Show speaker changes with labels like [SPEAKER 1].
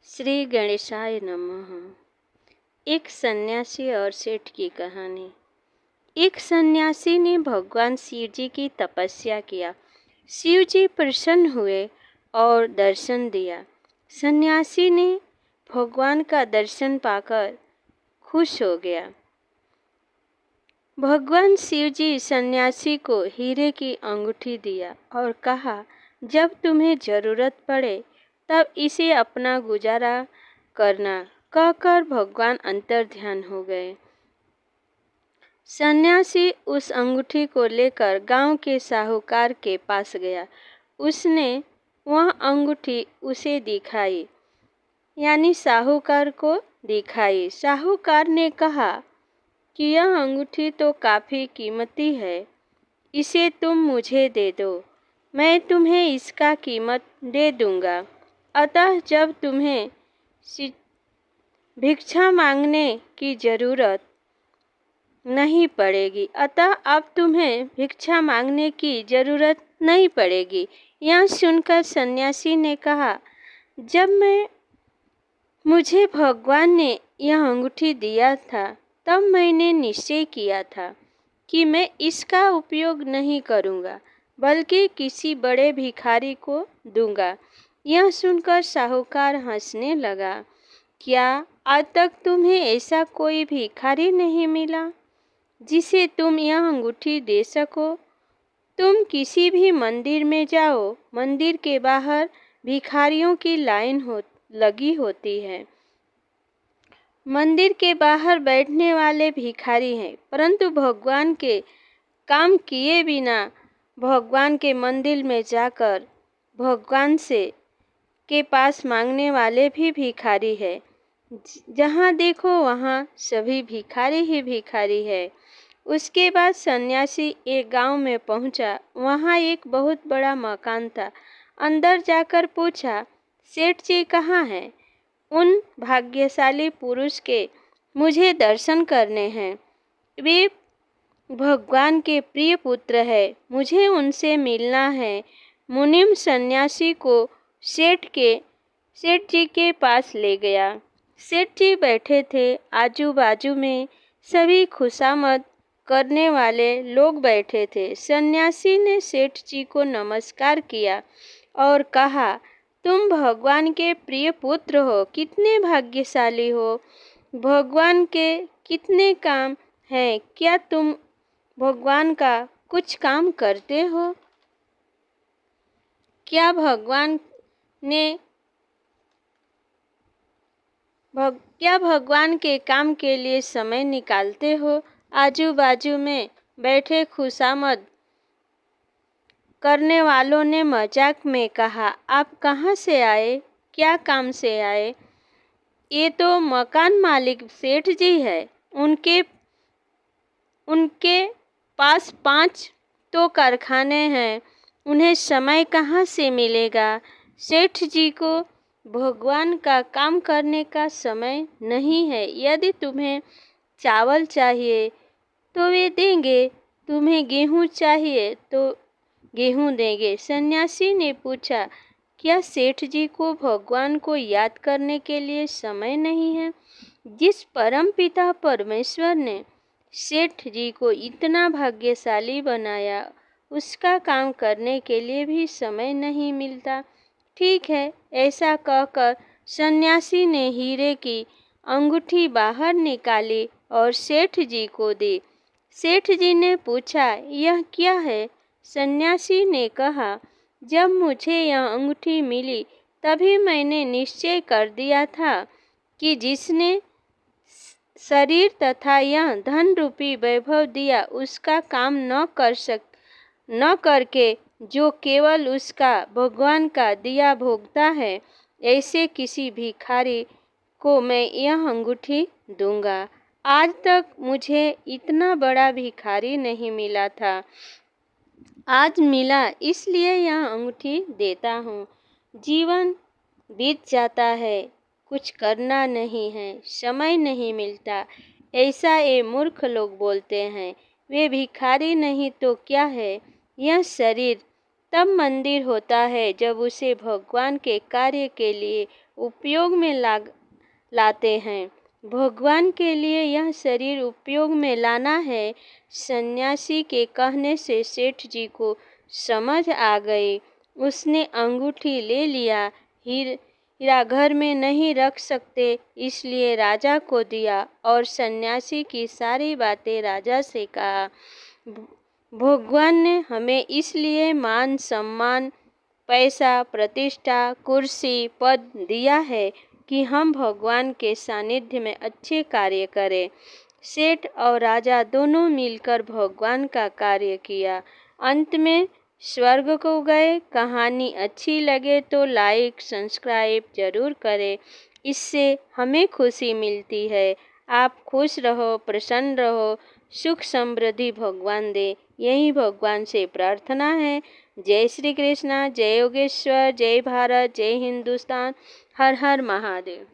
[SPEAKER 1] श्री गणेशाय नमः। एक सन्यासी और सेठ की कहानी। एक सन्यासी ने भगवान शिव जी की तपस्या किया। शिव जी प्रसन्न हुए और दर्शन दिया। सन्यासी ने भगवान का दर्शन पाकर खुश हो गया। भगवान शिव जी सन्यासी को हीरे की अंगूठी दिया और कहा, जब तुम्हें जरूरत पड़े तब इसे अपना गुजारा करना। कहकर भगवान अंतर्ध्यान हो गए। सन्यासी उस अंगूठी को लेकर गांव के साहूकार के पास गया। उसने वह अंगूठी उसे दिखाई, यानी साहूकार को दिखाई। साहूकार ने कहा कि यह अंगूठी तो काफ़ी कीमती है, इसे तुम मुझे दे दो, मैं तुम्हें इसका कीमत दे दूंगा। अतः जब तुम्हें भिक्षा मांगने की जरूरत नहीं पड़ेगी, अतः अब तुम्हें भिक्षा मांगने की जरूरत नहीं पड़ेगी। यह सुनकर सन्यासी ने कहा, जब मुझे भगवान ने यह अंगूठी दिया था तब मैंने निश्चय किया था कि मैं इसका उपयोग नहीं करूँगा, बल्कि किसी बड़े भिखारी को दूंगा। यह सुनकर साहूकार हंसने लगा। क्या आज तक तुम्हें ऐसा कोई भिखारी नहीं मिला जिसे तुम यह अंगूठी दे सको? तुम किसी भी मंदिर में जाओ, मंदिर के बाहर भिखारियों की लाइन लगी होती है। मंदिर के बाहर बैठने वाले भिखारी हैं, परंतु भगवान के काम किए बिना भगवान के मंदिर में जाकर भगवान के पास मांगने वाले भी भिखारी है। जहाँ देखो वहाँ सभी भिखारी ही भिखारी है। उसके बाद सन्यासी एक गांव में पहुँचा। वहाँ एक बहुत बड़ा मकान था। अंदर जाकर पूछा, सेठ जी कहाँ हैं? उन भाग्यशाली पुरुष के मुझे दर्शन करने हैं। वे भगवान के प्रिय पुत्र है, मुझे उनसे मिलना है। मुनीम सन्यासी को सेठ जी के पास ले गया। सेठ जी बैठे थे। आजू बाजू में सभी खुशामद करने वाले लोग बैठे थे। सन्यासी ने सेठ जी को नमस्कार किया और कहा, तुम भगवान के प्रिय पुत्र हो, कितने भाग्यशाली हो। भगवान के कितने काम हैं, क्या तुम भगवान का कुछ काम करते हो? क्या भगवान के काम के लिए समय निकालते हो? आजू बाजू में बैठे खुशामद करने वालों ने मजाक में कहा, आप कहाँ से आए, क्या काम से आए? ये तो मकान मालिक सेठ जी है, उनके पास 5 तो कारखाने हैं, उन्हें समय कहाँ से मिलेगा? सेठ जी को भगवान का काम करने का समय नहीं है। यदि तुम्हें चावल चाहिए तो वे देंगे, तुम्हें गेहूँ चाहिए तो गेहूँ देंगे। सन्यासी ने पूछा, क्या सेठ जी को भगवान को याद करने के लिए समय नहीं है? जिस परम पिता परमेश्वर ने सेठ जी को इतना भाग्यशाली बनाया, उसका काम करने के लिए भी समय नहीं मिलता। ठीक है, ऐसा कहकर सन्यासी ने हीरे की अंगूठी बाहर निकाली और सेठ जी को दी। सेठ जी ने पूछा, यह क्या है? सन्यासी ने कहा, जब मुझे यह अंगूठी मिली तभी मैंने निश्चय कर दिया था कि जिसने शरीर तथा यह धन रूपी वैभव दिया, उसका काम न करके जो केवल उसका भगवान का दिया भोगता है, ऐसे किसी भिखारी को मैं यह अंगूठी दूंगा। आज तक मुझे इतना बड़ा भिखारी नहीं मिला था, आज मिला, इसलिए यह अंगूठी देता हूँ। जीवन बीत जाता है, कुछ करना नहीं है, समय नहीं मिलता, ऐसा ये मूर्ख लोग बोलते हैं। वे भिखारी नहीं तो क्या है? यह शरीर तब मंदिर होता है जब उसे भगवान के कार्य के लिए उपयोग में लाते हैं। भगवान के लिए यह शरीर उपयोग में लाना है। सन्यासी के कहने से सेठ जी को समझ आ गई। उसने अंगूठी ले लिया। हीरा घर में नहीं रख सकते, इसलिए राजा को दिया और सन्यासी की सारी बातें राजा से कहा। भगवान ने हमें इसलिए मान सम्मान, पैसा, प्रतिष्ठा, कुर्सी, पद दिया है कि हम भगवान के सानिध्य में अच्छे कार्य करें। सेठ और राजा दोनों मिलकर भगवान का कार्य किया। अंत में स्वर्ग को गए। कहानी अच्छी लगे तो लाइक सब्सक्राइब जरूर करें, इससे हमें खुशी मिलती है। आप खुश रहो, प्रसन्न रहो, सुख समृद्धि भगवान दे, यही भगवान से प्रार्थना है। जय श्री कृष्णा, जय योगेश्वर, जय भारत, जय हिंदुस्तान, हर हर महादेव।